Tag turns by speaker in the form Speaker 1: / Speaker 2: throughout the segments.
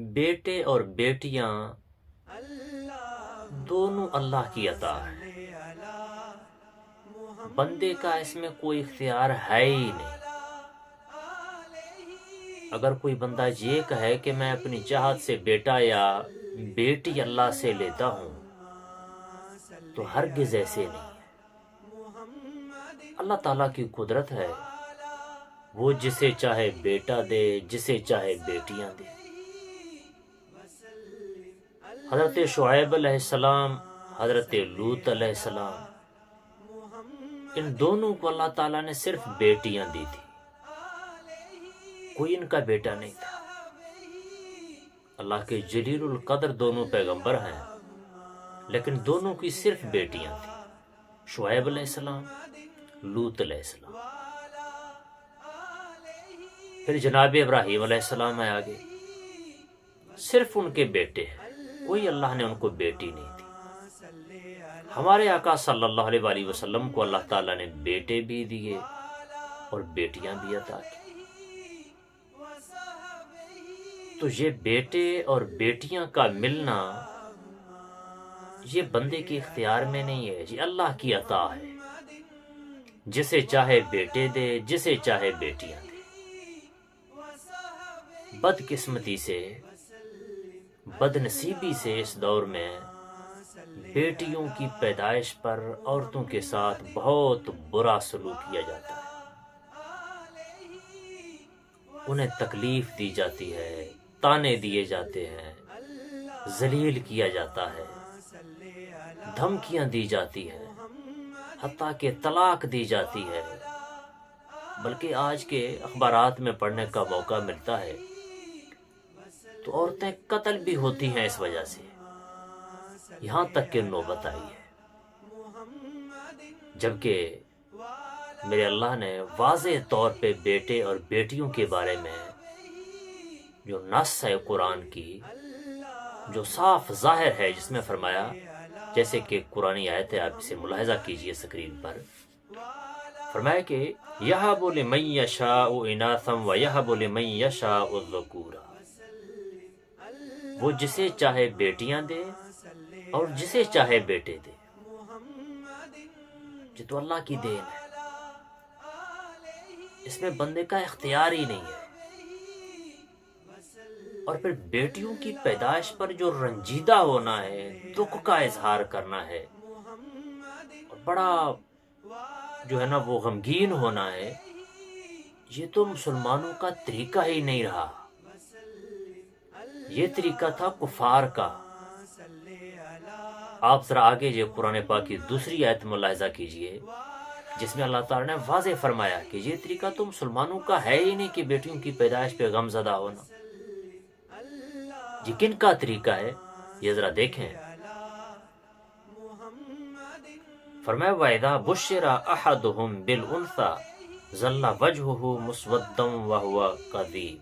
Speaker 1: بیٹے اور بیٹیاں دونوں اللہ کی عطا ہے، بندے کا اس میں کوئی اختیار ہے ہی نہیں۔ اگر کوئی بندہ یہ کہے کہ میں اپنی چاہت سے بیٹا یا بیٹی اللہ سے لیتا ہوں تو ہرگز ایسے نہیں ہے۔ اللہ تعالیٰ کی قدرت ہے، وہ جسے چاہے بیٹا دے، جسے چاہے بیٹیاں دے۔ حضرت شعیب علیہ السلام، حضرت لوط علیہ السلام، ان دونوں کو اللہ تعالیٰ نے صرف بیٹیاں دی تھی، کوئی ان کا بیٹا نہیں تھا۔ اللہ کے جلیل القدر دونوں پیغمبر ہیں، لیکن دونوں کی صرف بیٹیاں تھیں، شعیب علیہ السلام، لوط علیہ السلام۔ پھر جناب ابراہیم علیہ السلام ہے آگے، صرف ان کے بیٹے ہیں، کوئی اللہ نے ان کو بیٹی نہیں دی۔ ہمارے آقا صلی اللہ علیہ وآلہ وسلم کو اللہ تعالیٰ نے بیٹے بھی دیے اور بیٹیاں بھی عطا کی۔ تو یہ بیٹے اور بیٹیاں کا ملنا یہ بندے کے اختیار میں نہیں ہے، یہ اللہ کی عطا ہے، جسے چاہے بیٹے دے، جسے چاہے بیٹیاں دے۔ بد قسمتی سے، بد نصیبی سے اس دور میں بیٹیوں کی پیدائش پر عورتوں کے ساتھ بہت برا سلوک کیا جاتا ہے، انہیں تکلیف دی جاتی ہے، تانے دیے جاتے ہیں، ذلیل کیا جاتا ہے، دھمکیاں دی جاتی ہیں، حتیٰ کہ طلاق دی جاتی ہے۔ بلکہ آج کے اخبارات میں پڑھنے کا موقع ملتا ہے تو عورتیں قتل بھی ہوتی ہیں اس وجہ سے، یہاں تک کہ نوبت آئی ہے۔ جبکہ میرے اللہ نے واضح طور پہ بیٹے اور بیٹیوں کے بارے میں جو نص ہے قرآن کی، جو صاف ظاہر ہے، جس میں فرمایا، جیسے کہ قرآنی آیت ہے، آپ اسے ملاحظہ کیجئے اسکرین پر، فرمایا کہ یَہَبُ لِمَن یَشَاءُ إِنَاثًا وَیَہَبُ لِمَن یَشَاءُ الذُّکُورَ، وہ جسے چاہے بیٹیاں دے اور جسے چاہے بیٹے دے۔ یہ تو اللہ کی دین ہے، اس میں بندے کا اختیار ہی نہیں ہے۔ اور پھر بیٹیوں کی پیدائش پر جو رنجیدہ ہونا ہے، دکھ کا اظہار کرنا ہے، اور بڑا جو ہے نا وہ غمگین ہونا ہے، یہ تو مسلمانوں کا طریقہ ہی نہیں رہا، یہ طریقہ تھا کفار کا۔ آپ ذرا آگے یہ قرآن پاک کی دوسری آیت ملاحظہ کیجئے، جس میں اللہ تعالیٰ نے واضح فرمایا کہ یہ طریقہ تو مسلمانوں کا ہے ہی نہیں کہ بیٹیوں کی پیدائش پہ غم زدہ ہونا۔ یہ کن کا طریقہ ہے یہ ذرا دیکھیں۔ فرمایا وَإِذَا بُشِّرَ أَحَدُهُمْ بِالْأُنثَىٰ ظَلَّ وَجْهُهُ مُسْوَدًّا وَهُوَ كَظِيمٌ،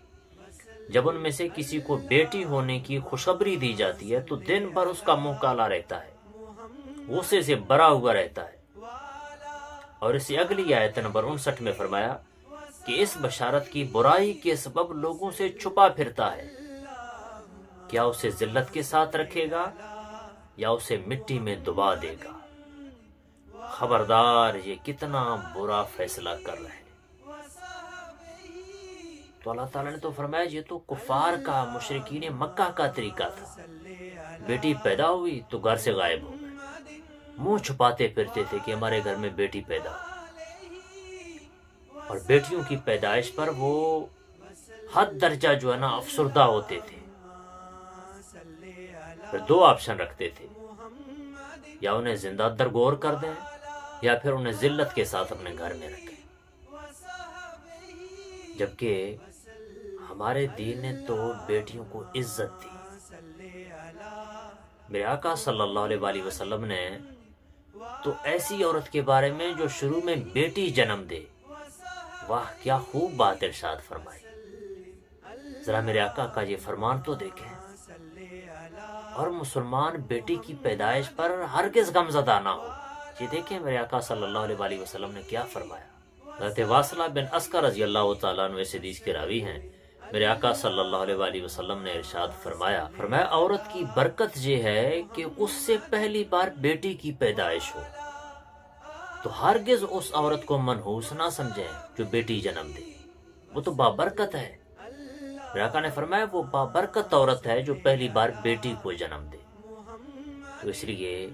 Speaker 1: جب ان میں سے کسی کو بیٹی ہونے کی خوشخبری دی جاتی ہے تو دن بھر اس کا منہ کالا رہتا ہے، غصے سے بھرا ہوا رہتا ہے۔ اور اسی اگلی آیت نمبر 59 میں فرمایا کہ اس بشارت کی برائی کے سبب لوگوں سے چھپا پھرتا ہے، کیا اسے ذلت کے ساتھ رکھے گا یا اسے مٹی میں دبا دے گا۔ خبردار، یہ کتنا برا فیصلہ کر رہے ہیں۔ تو اللہ تعالیٰ نے تو فرمایا یہ تو کفار کا، مشرکین مکہ کا طریقہ تھا، بیٹی پیدا ہوئی تو گھر سے غائب ہو گئے، منہ چھپاتے پھرتے تھے کہ ہمارے گھر میں بیٹی پیدا ہو، اور بیٹیوں کی پیدائش پر وہ حد درجہ جو ہے نا افسردہ ہوتے تھے۔ پھر دو آپشن رکھتے تھے، یا انہیں زندہ درگور کر دیں یا پھر انہیں ذلت کے ساتھ اپنے گھر میں رکھیں۔ جبکہ ہمارے دین نے تو بیٹیوں کو عزت دی۔ میرے آقا صلی اللہ علیہ وآلہ وسلم نے تو ایسی عورت کے بارے میں جو شروع میں بیٹی جنم دے، واہ کیا خوب بات ارشاد فرمائی۔ ذرا میرے آقا کا یہ فرمان تو دیکھیں، اور مسلمان بیٹی کی پیدائش پر ہرگز غمزدہ نہ ہو۔ یہ دیکھیں میرے آقا صلی اللہ علیہ وآلہ وسلم نے کیا فرمایا۔ حضرت واصلہ بن اسکر رضی اللہ تعالیٰ عنہ اس حدیث کے راوی ہیں میرے آقا صلی اللہ علیہ وآلہ وسلم نے ارشاد فرمایا عورت کی برکت یہ ہے کہ اس سے پہلی بار بیٹی کی پیدائش ہو، تو ہرگز اس عورت کو منحوس نہ سمجھیں جو بیٹی جنم دے، وہ تو بابرکت ہے۔ میرے آقا نے فرمایا وہ بابرکت عورت ہے جو پہلی بار بیٹی کو جنم دے۔ تو اس لیے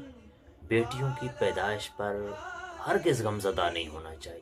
Speaker 1: بیٹیوں کی پیدائش پر ہرگز غمزدہ نہیں ہونا چاہیے۔